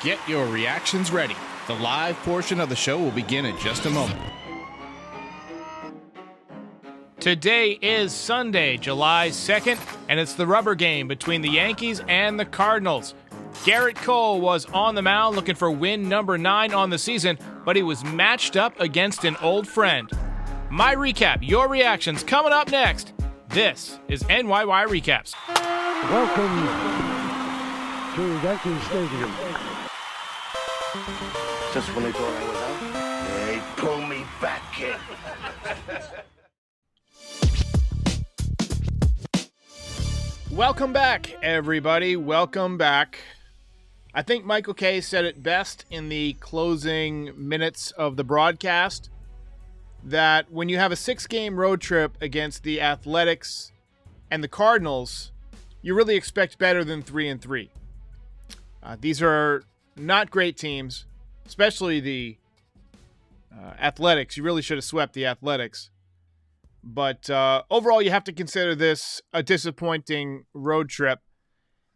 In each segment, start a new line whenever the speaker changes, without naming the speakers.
Get your reactions ready. The live portion of the show will begin in just a moment.
Today is Sunday, July 2nd, and it's the rubber game between the Yankees and the Cardinals. Gerrit Cole was on the mound looking for win number 9 on the season, but he was matched up against an old friend. My recap, your reactions, coming up next. This is NYY Recaps.
Welcome to Yankee Stadium.
Just when they thought I was out, they pull me back in.
Welcome back, everybody. Welcome back. I think Michael Kay said it best in the closing minutes of the broadcast that when you have a 6-game road trip against the Athletics and the Cardinals, you really expect better than 3-3. These are not great teams, especially the Athletics. You really should have swept the Athletics. But overall, you have to consider this a disappointing road trip.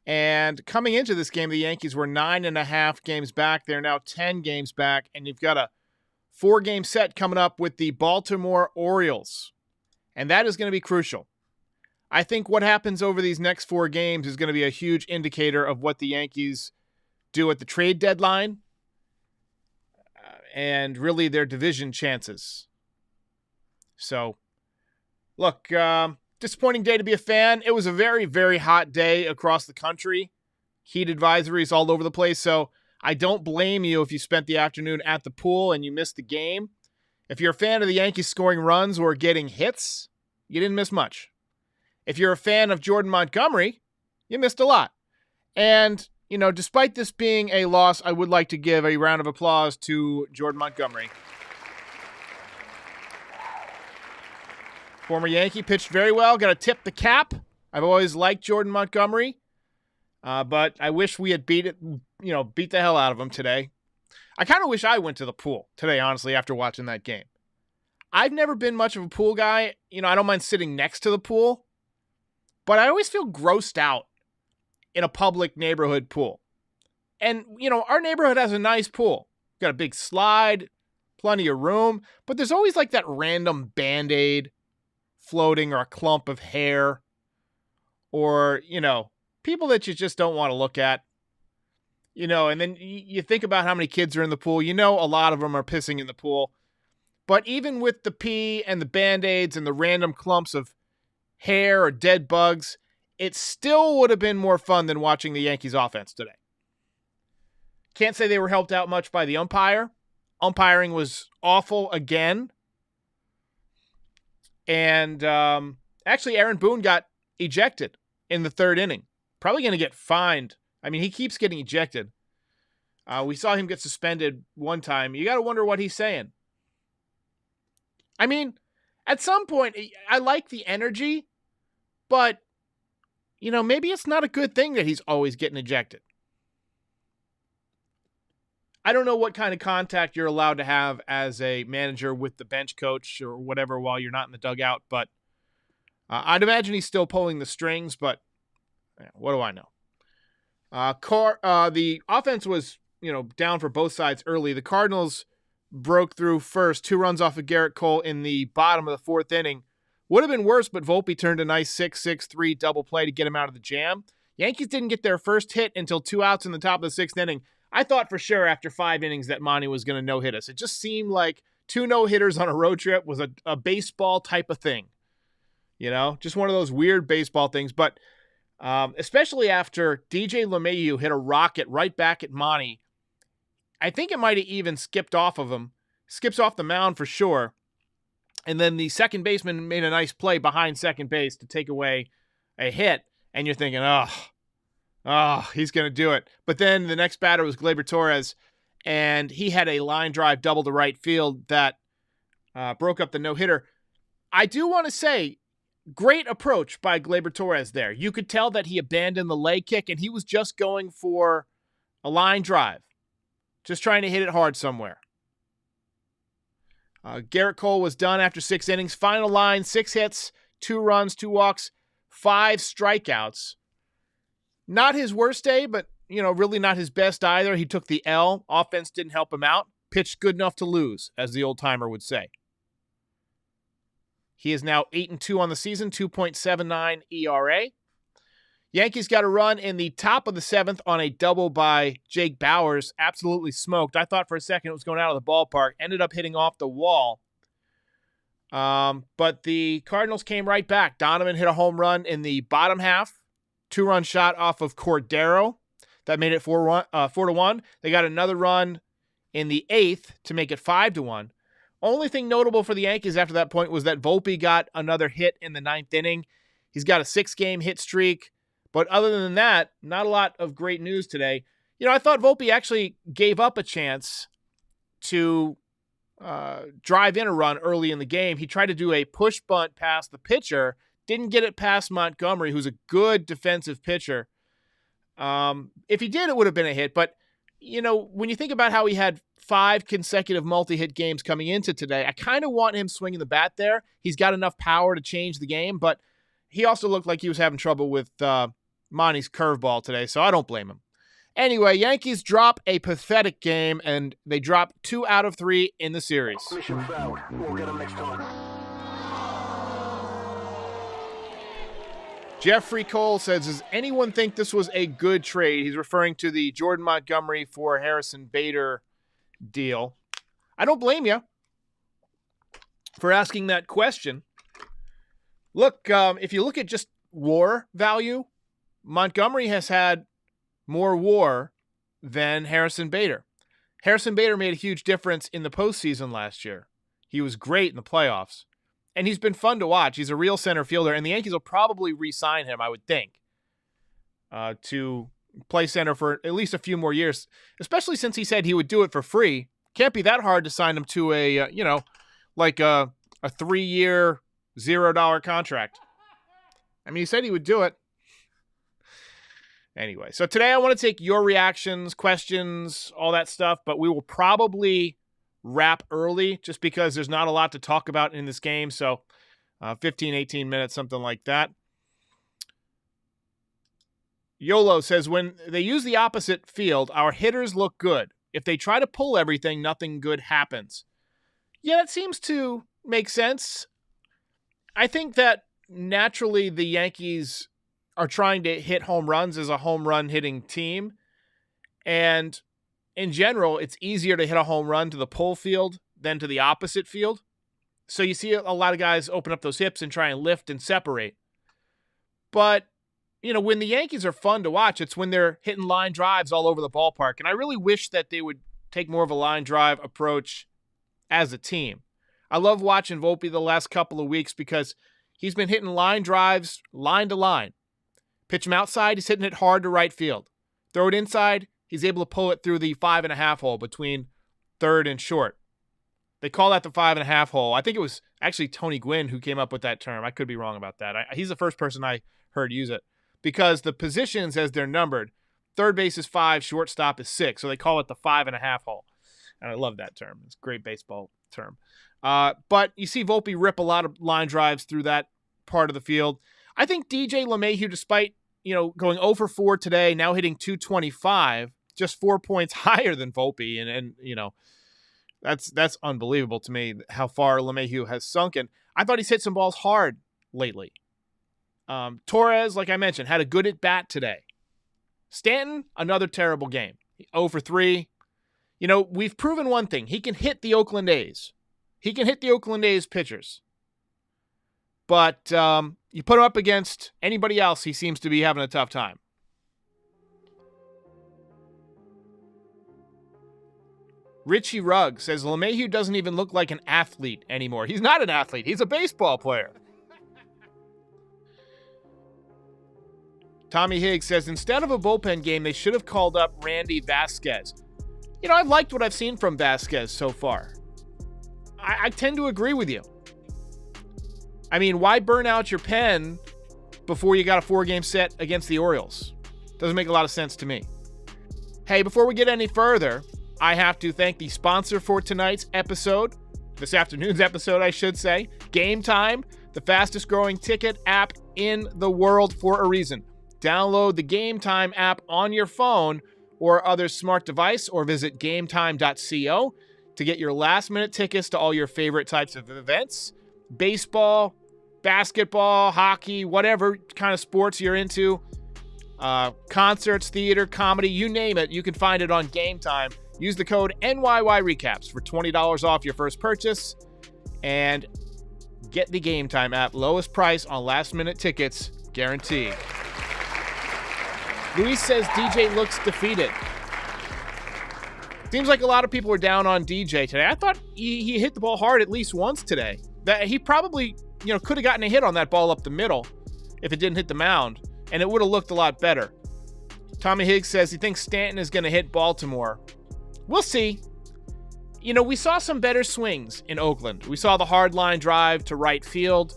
And coming into this game, the Yankees were 9.5 games back. They're now 10 games back. And you've got a 4-game set coming up with the Baltimore Orioles. And that is going to be crucial. I think what happens over these next 4 games is going to be a huge indicator of what the Yankees do at the trade deadline and really their division chances. So, look, disappointing day to be a fan. It was a very, very hot day across the country. Heat advisories all over the place. So I don't blame you if you spent the afternoon at the pool and you missed the game. If you're a fan of the Yankees scoring runs or getting hits, you didn't miss much. If you're a fan of Jordan Montgomery, you missed a lot. And, you know, despite this being a loss, I would like to give a round of applause to Jordan Montgomery. Former Yankee, pitched very well. Got to tip the cap. I've always liked Jordan Montgomery, but I wish we had beat the hell out of him today. I kind of wish I went to the pool today, honestly, after watching that game. I've never been much of a pool guy. You know, I don't mind sitting next to the pool, but I always feel grossed out in a public neighborhood pool. And, you know, our neighborhood has a nice pool. Got a big slide, plenty of room, but there's always like that random Band-Aid floating or a clump of hair or, you know, people that you just don't want to look at, you know, and then you think about how many kids are in the pool. You know, a lot of them are pissing in the pool. But even with the pee and the Band-Aids and the random clumps of hair or dead bugs, it still would have been more fun than watching the Yankees offense today. Can't say they were helped out much by the umpire. Umpiring was awful again. And actually, Aaron Boone got ejected in the 3rd inning. Probably going to get fined. I mean, he keeps getting ejected. We saw him get suspended one time. You got to wonder what he's saying. I mean, at some point, I like the energy, but, you know, maybe it's not a good thing that he's always getting ejected. I don't know what kind of contact you're allowed to have as a manager with the bench coach or whatever while you're not in the dugout, but I'd imagine he's still pulling the strings, but what do I know? The offense was, you know, down for both sides early. The Cardinals broke through first, 2 runs off of Gerrit Cole in the bottom of the 4th inning. Would have been worse, but Volpe turned a nice 6-6-3 double play to get him out of the jam. Yankees didn't get their first hit until 2 outs in the top of the 6th inning. I thought for sure after 5 innings that Monty was going to no-hit us. It just seemed like 2 no-hitters on a road trip was a baseball type of thing. You know, just one of those weird baseball things. But especially after DJ LeMahieu hit a rocket right back at Monty, I think it might have even skipped off of him. Skips off the mound for sure. And then the second baseman made a nice play behind second base to take away a hit. And you're thinking, oh, he's going to do it. But then the next batter was Gleyber Torres, and he had a line drive double to right field that broke up the no-hitter. I do want to say, great approach by Gleyber Torres there. You could tell that he abandoned the leg kick, and he was just going for a line drive, just trying to hit it hard somewhere. Gerrit Cole was done after 6 innings. Final line, 6 hits, 2 runs, 2 walks, 5 strikeouts. Not his worst day, but really not his best either. He took the L. Offense didn't help him out. Pitched good enough to lose, as the old-timer would say. He is now 8-2 on the season, 2.79 ERA. Yankees got a run in the top of the 7th on a double by Jake Bauers. Absolutely smoked. I thought for a second it was going out of the ballpark. Ended up hitting off the wall. But the Cardinals came right back. Donovan hit a home run in the bottom half. 2-run shot off of Cordero. That made it 4-1. They got another run in the 8th to make it 5-1. Only thing notable for the Yankees after that point was that Volpe got another hit in the 9th inning. He's got a 6-game hit streak. But other than that, not a lot of great news today. I thought Volpe actually gave up a chance to drive in a run early in the game. He tried to do a push bunt past the pitcher, didn't get it past Montgomery, who's a good defensive pitcher. If he did, it would have been a hit. But, when you think about how he had 5 consecutive multi-hit games coming into today, I kind of want him swinging the bat there. He's got enough power to change the game, but he also looked like he was having trouble with Monty's curveball today, so I don't blame him. Anyway, Yankees drop a pathetic game, and they drop 2 out of 3 in the series.
Mission failed. We'll get him next time.
Jeffrey Cole says, does anyone think this was a good trade? He's referring to the Jordan Montgomery for Harrison Bader deal. I don't blame you for asking that question. Look, if you look at just WAR value, Montgomery has had more WAR than Harrison Bader. Harrison Bader made a huge difference in the postseason last year. He was great in the playoffs. And he's been fun to watch. He's a real center fielder, and the Yankees will probably re-sign him, I would think, to play center for at least a few more years, especially since he said he would do it for free. Can't be that hard to sign him to a 3-year, $0 contract. I mean, he said he would do it. Anyway, so today I want to take your reactions, questions, all that stuff, but we will probably wrap early just because there's not a lot to talk about in this game. So 15, 18 minutes, something like that. YOLO says, when they use the opposite field, our hitters look good. If they try to pull everything, nothing good happens. Yeah, that seems to make sense. I think that naturally the Yankees are trying to hit home runs as a home run hitting team. And in general, it's easier to hit a home run to the pull field than to the opposite field. So you see a lot of guys open up those hips and try and lift and separate. But, when the Yankees are fun to watch, it's when they're hitting line drives all over the ballpark. And I really wish that they would take more of a line drive approach as a team. I love watching Volpe the last couple of weeks because he's been hitting line drives line to line. Pitch him outside, he's hitting it hard to right field. Throw it inside, he's able to pull it through the 5.5 hole between third and short. They call that the 5.5 hole. I think it was actually Tony Gwynn who came up with that term. I could be wrong about that. He's the first person I heard use it because the positions as they're numbered, third base is 5, shortstop is 6. So they call it the 5.5 hole. And I love that term. It's a great baseball term. But you see Volpe rip a lot of line drives through that part of the field. I think DJ LeMahieu, despite, going 0 for 4 today, now hitting .225, just 4 points higher than Volpe. And that's unbelievable to me how far LeMahieu has sunken. I thought he's hit some balls hard lately. Torres, like I mentioned, had a good at bat today. Stanton, another terrible game. 0 for 3. We've proven one thing. He can hit the Oakland A's. He can hit the Oakland A's pitchers. But you put him up against anybody else, he seems to be having a tough time. Richie Rugg says LeMahieu doesn't even look like an athlete anymore. He's not an athlete. He's a baseball player. Tommy Higgs says, instead of a bullpen game, they should have called up Randy Vasquez. I've liked what I've seen from Vasquez so far. I tend to agree with you. I mean, why burn out your pen before you got a 4-game set against the Orioles? Doesn't make a lot of sense to me. Hey, before we get any further, I have to thank the sponsor for tonight's episode, this afternoon's episode, I should say, Game Time, the fastest growing ticket app in the world for a reason. Download the Game Time app on your phone or other smart device, or visit gametime.co to get your last-minute tickets to all your favorite types of events. Baseball, basketball, hockey, whatever kind of sports you're into. Concerts, theater, comedy, you name it, you can find it on Game Time. Use the code NYY Recaps for $20 off your first purchase. And get the Game Time app. Lowest price on last-minute tickets, guaranteed. Luis says DJ looks defeated. Seems like a lot of people were down on DJ today. I thought he hit the ball hard at least once today. That he probably, could have gotten a hit on that ball up the middle if it didn't hit the mound, and it would have looked a lot better. Tommy Higgs says he thinks Stanton is going to hit Baltimore. We'll see. We saw some better swings in Oakland. We saw the hard line drive to right field.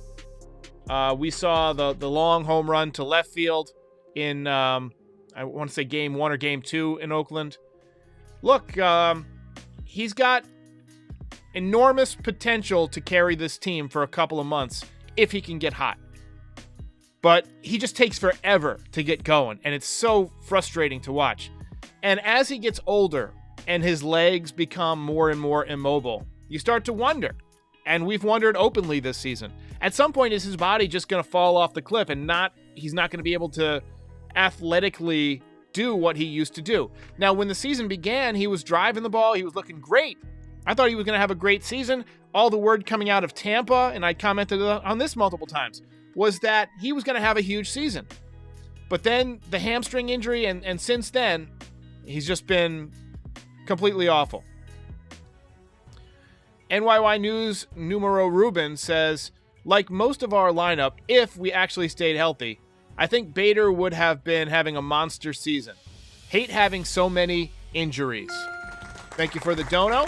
We saw the long home run to left field in, I want to say game 1 or game 2 in Oakland. Look, he's got enormous potential to carry this team for a couple of months if he can get hot. But he just takes forever to get going, and it's so frustrating to watch. And as he gets older and his legs become more and more immobile, you start to wonder. And we've wondered openly this season. At some point, is his body just going to fall off the cliff and he's not going to be able to athletically do what he used to do? Now, when the season began, he was driving the ball. He was looking great. I thought he was going to have a great season. All the word coming out of Tampa, and I commented on this multiple times, was that he was going to have a huge season. But then the hamstring injury, and since then, he's just been completely awful. NYY News Numero Ruben says, like most of our lineup, if we actually stayed healthy, I think Bader would have been having a monster season. Hate having so many injuries. Thank you for the dono.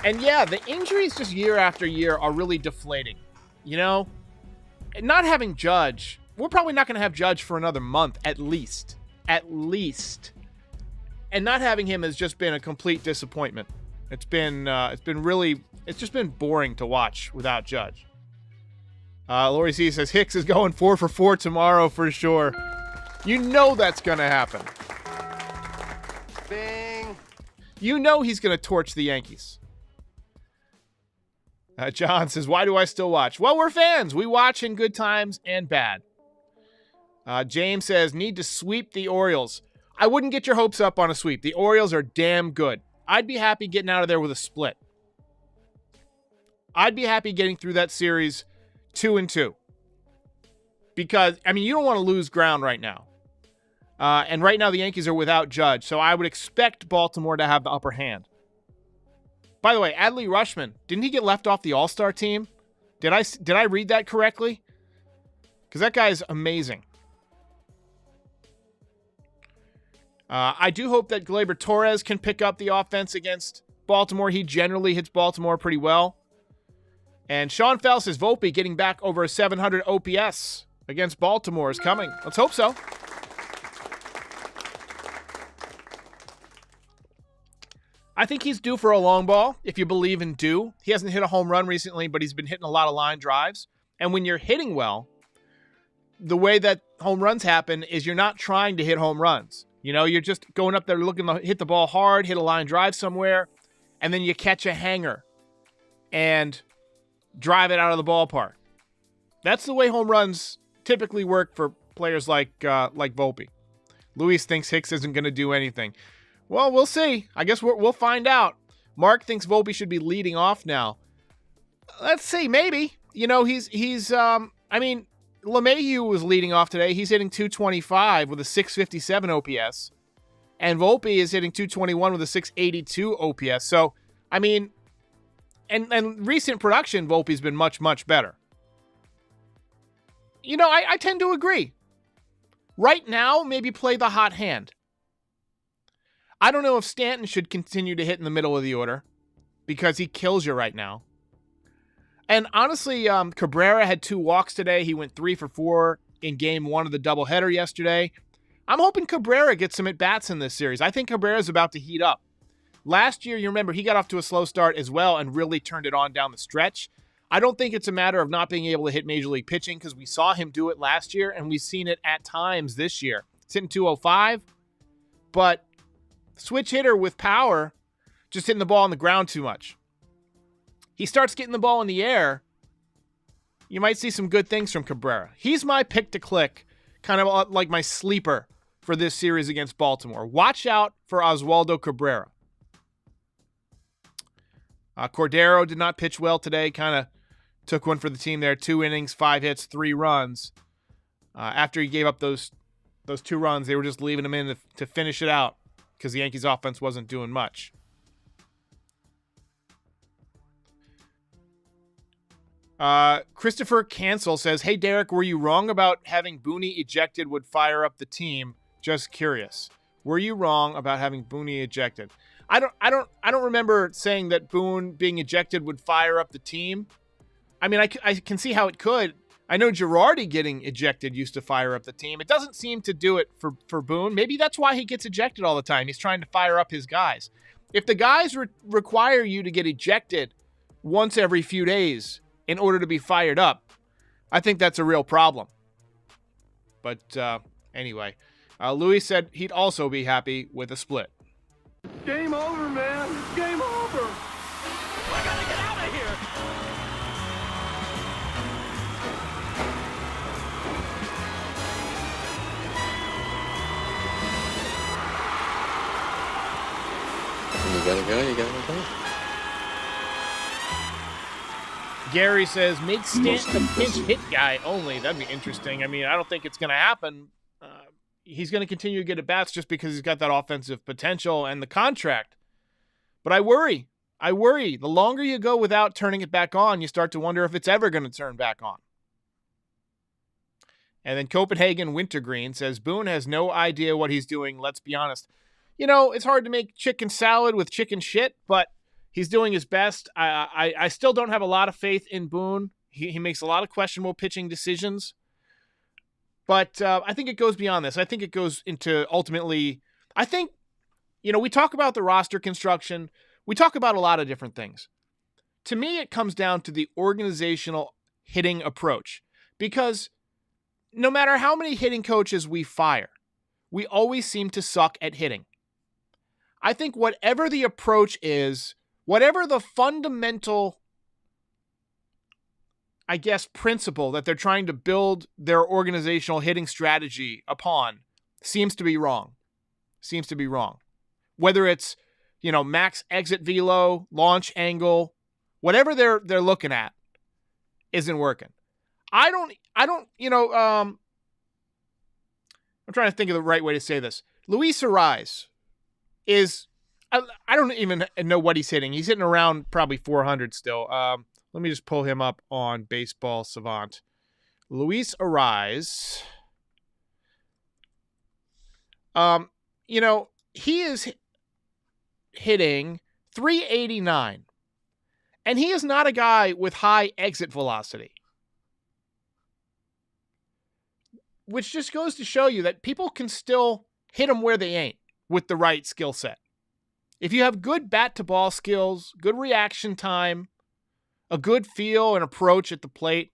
And yeah, the injuries just year after year are really deflating. Not having Judge, we're probably not going to have Judge for another month at least. And not having him has just been a complete disappointment. It's just been boring to watch without Judge. Lori C says Hicks is going 4 for 4 tomorrow for sure. That's going to happen.
Bing.
He's going to torch the Yankees. John says, why do I still watch? Well, we're fans. We watch in good times and bad. James says, need to sweep the Orioles. I wouldn't get your hopes up on a sweep. The Orioles are damn good. I'd be happy getting out of there with a split. I'd be happy getting through that series 2-2. Because, you don't want to lose ground right now. And right now the Yankees are without Judge, so I would expect Baltimore to have the upper hand. By the way, Adley Rutschman, didn't he get left off the All-Star team? Did I read that correctly? Because that guy is amazing. I do hope that Gleyber Torres can pick up the offense against Baltimore. He generally hits Baltimore pretty well. And Sean Fell says Volpe getting back over a 700 OPS against Baltimore is coming. Let's hope so. I think he's due for a long ball, if you believe in due. He hasn't hit a home run recently, but he's been hitting a lot of line drives. And when you're hitting well, the way that home runs happen is you're not trying to hit home runs. You're just going up there looking to hit the ball hard, hit a line drive somewhere, and then you catch a hanger and drive it out of the ballpark. That's the way home runs typically work for players like Volpe. Luis thinks Hicks isn't going to do anything. Well, we'll see. I guess we'll find out. Mark thinks Volpe should be leading off now. Let's see, maybe. LeMahieu was leading off today. He's hitting 225 with a 657 OPS. And Volpe is hitting 221 with a 682 OPS. So, and recent production, Volpe's been much, much better. I tend to agree. Right now, maybe play the hot hand. I don't know if Stanton should continue to hit in the middle of the order because he kills you right now. And honestly, Cabrera had 2 walks today. He went 3 for 4 in game 1 of the doubleheader yesterday. I'm hoping Cabrera gets some at-bats in this series. I think Cabrera's about to heat up. Last year, you remember, he got off to a slow start as well and really turned it on down the stretch. I don't think it's a matter of not being able to hit major league pitching, because we saw him do it last year and we've seen it at times this year. He's hitting 205, but switch hitter with power, just hitting the ball on the ground too much. He starts getting the ball in the air, you might see some good things from Cabrera. He's my pick to click, kind of like my sleeper for this series against Baltimore. Watch out for Oswaldo Cabrera. Cordero did not pitch well today, kind of took one for the team there. 2 innings, 5 hits, 3 runs. After he gave up those 2 runs, they were just leaving him in to finish it out because the Yankees offense wasn't doing much. Christopher Cancel says, "Hey Derek, were you wrong about having Booney ejected would fire up the team? Just curious. Were you wrong about having Booney ejected?" I don't remember saying that Boone being ejected would fire up the team. I mean, I can see how it could. I know Girardi getting ejected used to fire up the team. It doesn't seem to do it for Boone. Maybe that's why he gets ejected all the time. He's trying to fire up his guys. If the guys require you to get ejected once every few days in order to be fired up, I think that's a real problem. But anyway, Louis said he'd also be happy with a split.
Game over, man. It's game over.
We're gonna get out of here.
You gotta go.
Gary says, make Stanton a pinch hit guy only. That'd be interesting. I mean, I don't think it's going to happen. He's going to continue to get at bats just because he's got that offensive potential and the contract. But I worry. The longer you go without turning it back on, you start to wonder if it's ever going to turn back on. And then Copenhagen Wintergreen says, Boone has no idea what he's doing, let's be honest. You know, it's hard to make chicken salad with chicken shit, but he's doing his best. I still don't have a lot of faith in Boone. He makes a lot of questionable pitching decisions. But I think it goes beyond this. I think it goes into ultimately, I think, you know, we talk about the roster construction. We talk about a lot of different things. To me, it comes down to the organizational hitting approach. Because no matter how many hitting coaches we fire, we always seem to suck at hitting. I think whatever the approach is, whatever the fundamental, I guess, principle that they're trying to build their organizational hitting strategy upon seems to be wrong. Whether it's, you know, max exit velo, launch angle, whatever they're looking at isn't working. I don't, you know, I'm trying to think of the right way to say this. Luis Ariz is, I don't even know what he's hitting. He's hitting around probably 400 still. Let me just pull him up on Baseball Savant. Luis Ariz. You know, he is hitting 389. And he is not a guy with high exit velocity. Which just goes to show you that people can still hit them where they ain't with the right skill set. If you have good bat-to-ball skills, good reaction time, a good feel and approach at the plate,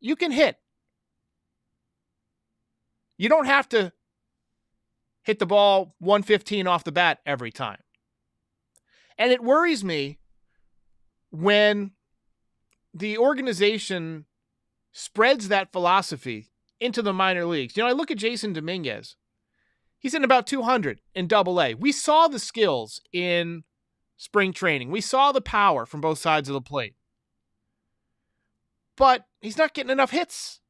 you can hit. You don't have to hit the ball 115 off the bat every time. And it worries me when the organization spreads that philosophy into the minor leagues. You know, I look at Jason Dominguez. He's in about 200 in Double-A. We saw the skills in spring training. We saw the power from both sides of the plate. But he's not getting enough hits.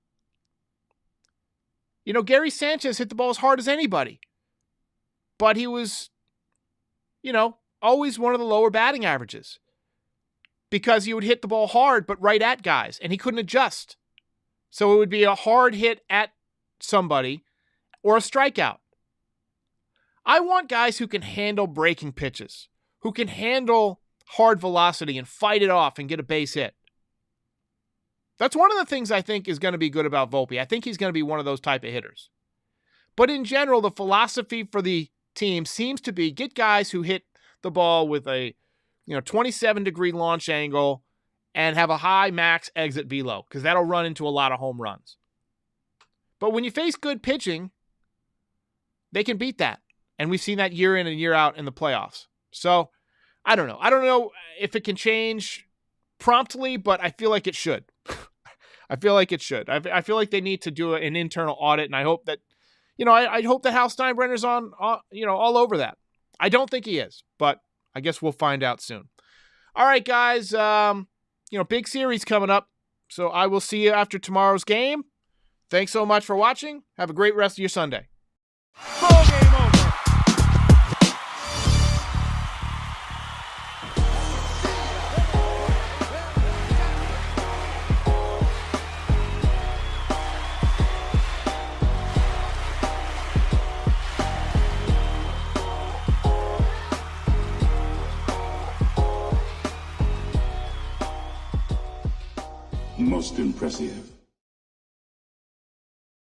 You know, Gary Sanchez hit the ball as hard as anybody. But he was, you know, always one of the lower batting averages. Because he would hit the ball hard, but right at guys. And he couldn't adjust. So it would be a hard hit at somebody or a strikeout. I want guys who can handle breaking pitches, who can handle hard velocity and fight it off and get a base hit. That's one of the things I think is going to be good about Volpe. I think he's going to be one of those type of hitters. But in general, the philosophy for the team seems to be get guys who hit the ball with a 27-degree launch angle and have a high max exit velo because that'll run into a lot of home runs. But when you face good pitching, they can beat that. And we've seen that year in and year out in the playoffs. So I don't know. I don't know if it can change promptly, but I feel like it should. I feel like it should. I feel like they need to do an internal audit, and I hope that, I hope that Hal Steinbrenner's on, all over that. I don't think he is, but I guess we'll find out soon. All right, guys. Big series coming up, so I will see you after tomorrow's game. Thanks so much for watching. Have a great rest of your Sunday.
Ball game over.
Most impressive.